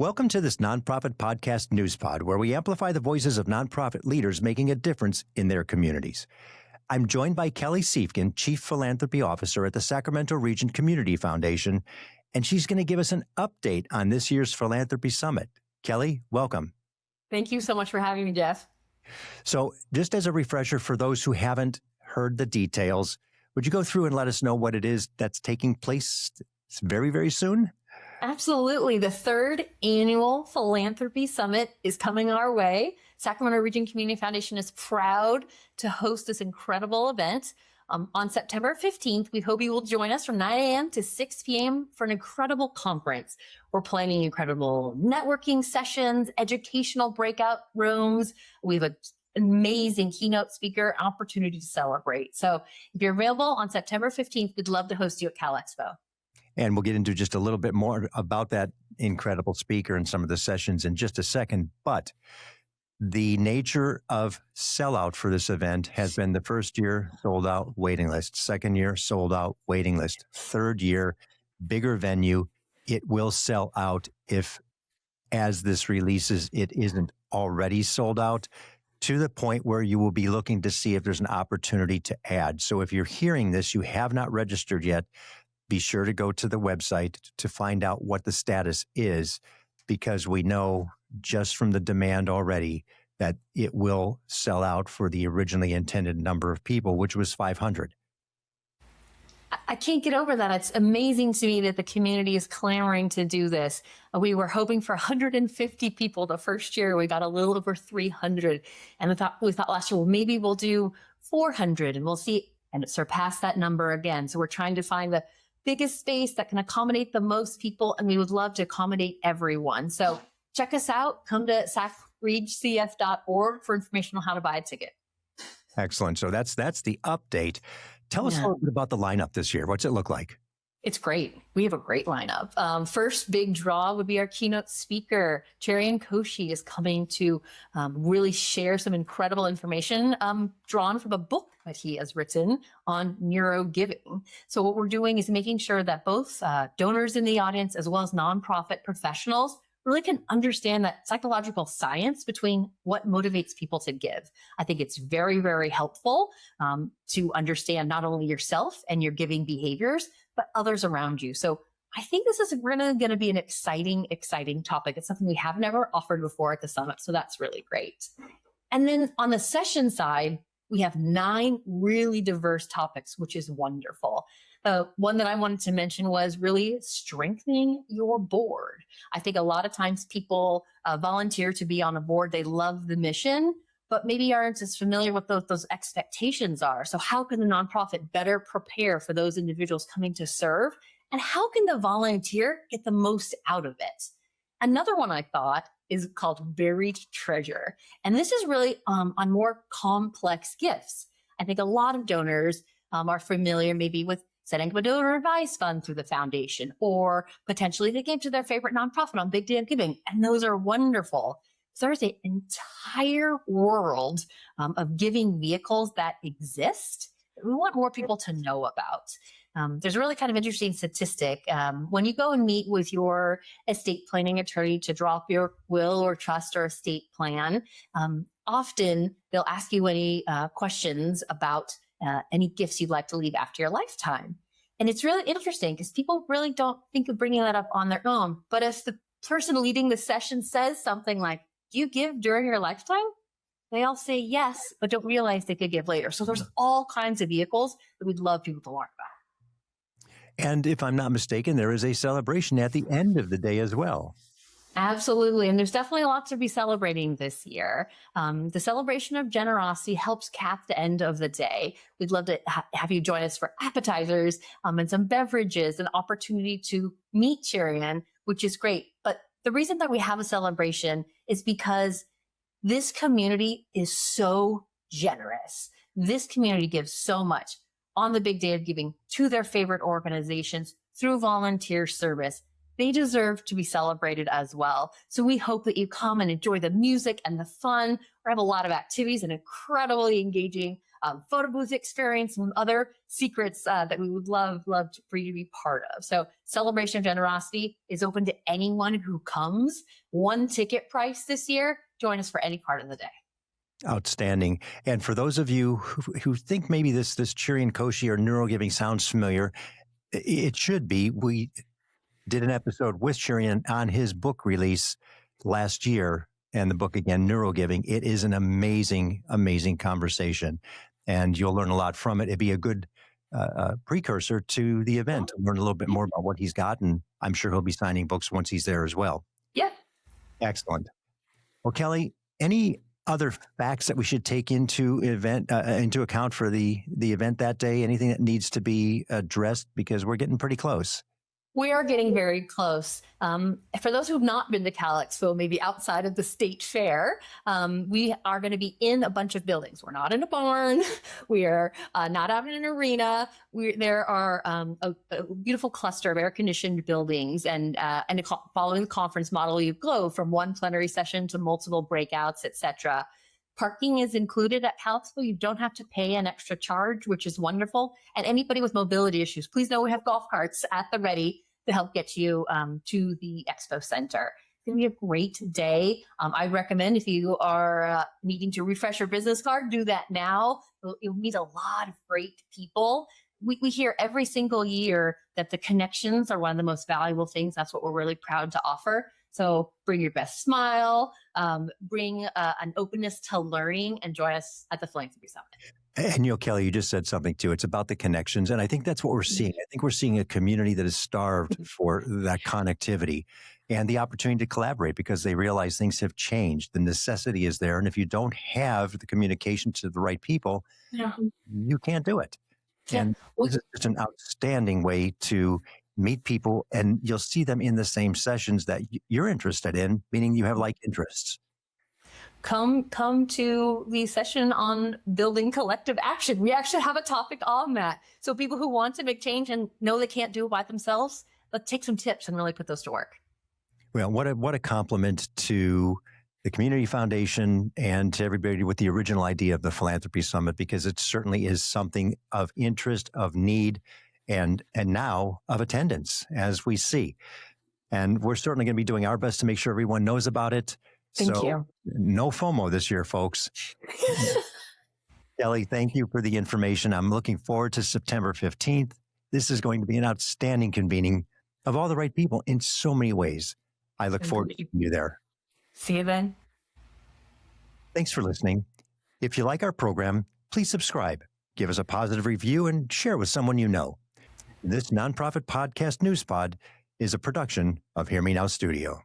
Welcome to this nonprofit podcast NewsPod, where we amplify the voices of nonprofit leaders making a difference in their communities. I'm joined by Kelly Siefkin, Chief Philanthropy Officer at the Sacramento Region Community Foundation, and she's going to give us an update on this year's Philanthropy Summit. Kelly, welcome. Thank you so much for having me, Jeff. So just as a refresher for those who haven't heard the details, would you go through and let us know what it is that's taking place very, very soon? Absolutely. The third annual Philanthropy Summit is coming our way. Sacramento Region Community Foundation is proud to host this incredible event. On September 15th, we hope you will join us from 9 a.m. to 6 p.m. for an incredible conference. We're planning incredible networking sessions, educational breakout rooms. We have an amazing keynote speaker opportunity to celebrate. So if you're available on September 15th, we'd love to host you at Cal Expo. And we'll get into just a little bit more about that incredible speaker and some of the sessions in just a second. But the nature of sellout for this event has been the first year sold out waiting list, second year sold out waiting list, third year bigger venue. It will sell out if, as this releases, it isn't already sold out, to the point where you will be looking to see if there's an opportunity to add. So if you're hearing this, you have not registered yet, be sure to go to the website to find out what the status is, because we know just from the demand already that it will sell out for the originally intended number of people, which was 500. I can't get over that. It's amazing to me that the community is clamoring to do this. We were hoping for 150 people the first year. We got a little over 300. And we thought last year, well, maybe we'll do 400 and we'll see. And it surpassed that number again. So we're trying to find the biggest space that can accommodate the most people, and we would love to accommodate everyone. So check us out. Come to sacregcf.org for information on how to buy a ticket. Excellent. So that's the update. Tell us a little bit about the lineup this year. What's it look like? It's great. We have a great lineup. First big draw would be our keynote speaker. Cherian Koshy is coming to really share some incredible information drawn from a book that he has written on NeuroGiving. So what we're doing is making sure that both donors in the audience as well as nonprofit professionals really can understand that psychological science between what motivates people to give. I think it's very, very helpful to understand not only yourself and your giving behaviors, but others around you. So I think this is really going to be an exciting topic. It's something we have never offered before at the summit. So that's really great. And then on the session side, we have 9 really diverse topics, which is wonderful. One that I wanted to mention was really strengthening your board. I think a lot of times people volunteer to be on a board. They love the mission, but maybe aren't as familiar with those expectations are. So how can the nonprofit better prepare for those individuals coming to serve? And how can the volunteer get the most out of it? Another one I thought is called Buried Treasure. And this is really on more complex gifts. I think a lot of donors are familiar maybe with setting up a donor advice fund through the foundation, or potentially they give to their favorite nonprofit on Big Day of Giving. And those are wonderful. So there's an entire world of giving vehicles that exist that we want more people to know about. There's a really kind of interesting statistic. When you go and meet with your estate planning attorney to draw up your will or trust or estate plan, often they'll ask you any questions about any gifts you'd like to leave after your lifetime. And it's really interesting because people really don't think of bringing that up on their own. But if the person leading the session says something like, do you give during your lifetime? They all say yes, but don't realize they could give later. So there's all kinds of vehicles that we'd love people to learn about. And if I'm not mistaken, there is a celebration at the end of the day as well. Absolutely. And there's definitely a lot to be celebrating this year. The celebration of generosity helps cap the end of the day. We'd love to have you join us for appetizers and some beverages, an opportunity to meet Cherian, which is great. But the reason that we have a celebration is because this community is so generous. This community gives so much on the Big Day of Giving to their favorite organizations through volunteer service. they deserve to be celebrated as well. So we hope that you come and enjoy the music and the fun. We have a lot of activities and incredibly engaging photo booth experience and other secrets that we would love for you to be part of. So Celebration of Generosity is open to anyone who comes. One ticket price this year. Join us for any part of the day. Outstanding. And for those of you who think maybe this Cherian Koshy or NeuroGiving sounds familiar, it should be. We did an episode with Cherian on his book release last year, and the book again, NeuroGiving. It is an amazing, amazing conversation, and you'll learn a lot from it. It'd be a good precursor to the event to learn a little bit more about what he's got, and I'm sure he'll be signing books once he's there as well. Yeah. Excellent. Well, Kelly, any other facts that we should take into account for the event that day? Anything that needs to be addressed, because we're getting pretty close? We are getting very close. For those who have not been to Cal Expo, maybe outside of the state fair, we are going to be in a bunch of buildings. We're not in a barn. We are not out in an arena. There are a beautiful cluster of air-conditioned buildings, and following the conference model, you go from one plenary session to multiple breakouts, etc. Parking is included at Cal Expo. You don't have to pay an extra charge, which is wonderful. And anybody with mobility issues, please know we have golf carts at the ready to help get you to the Expo Center. It's going to be a great day. I recommend if you are needing to refresh your business card, do that now. You'll meet a lot of great people. We hear every single year that the connections are one of the most valuable things. That's what we're really proud to offer. So bring your best smile, bring an openness to learning, and join us at the Philanthropy Summit. And Kelly, you just said something too. It's about the connections. And I think that's what we're seeing. I think we're seeing a community that is starved for that connectivity and the opportunity to collaborate, because they realize things have changed. The necessity is there. And if you don't have the communication to the right people, you can't do it. Yeah. And this is just an outstanding way to meet people, and you'll see them in the same sessions that you're interested in, meaning you have like interests. Come to the session on building collective action. We actually have a topic on that. So people who want to make change and know they can't do it by themselves, let's take some tips and really put those to work. Well, what a compliment to the Community Foundation and to everybody with the original idea of the Philanthropy Summit, because it certainly is something of interest, of need, and now of attendance, as we see. And we're certainly going to be doing our best to make sure everyone knows about it. Thank you. No FOMO this year, folks. Kelly, thank you for the information. I'm looking forward to September 15th. This is going to be an outstanding convening of all the right people in so many ways. I look forward to seeing you there. See you then. Thanks for listening. If you like our program, please subscribe, give us a positive review, and share with someone you know. This nonprofit podcast NewsPod is a production of Hear Me Now Studio.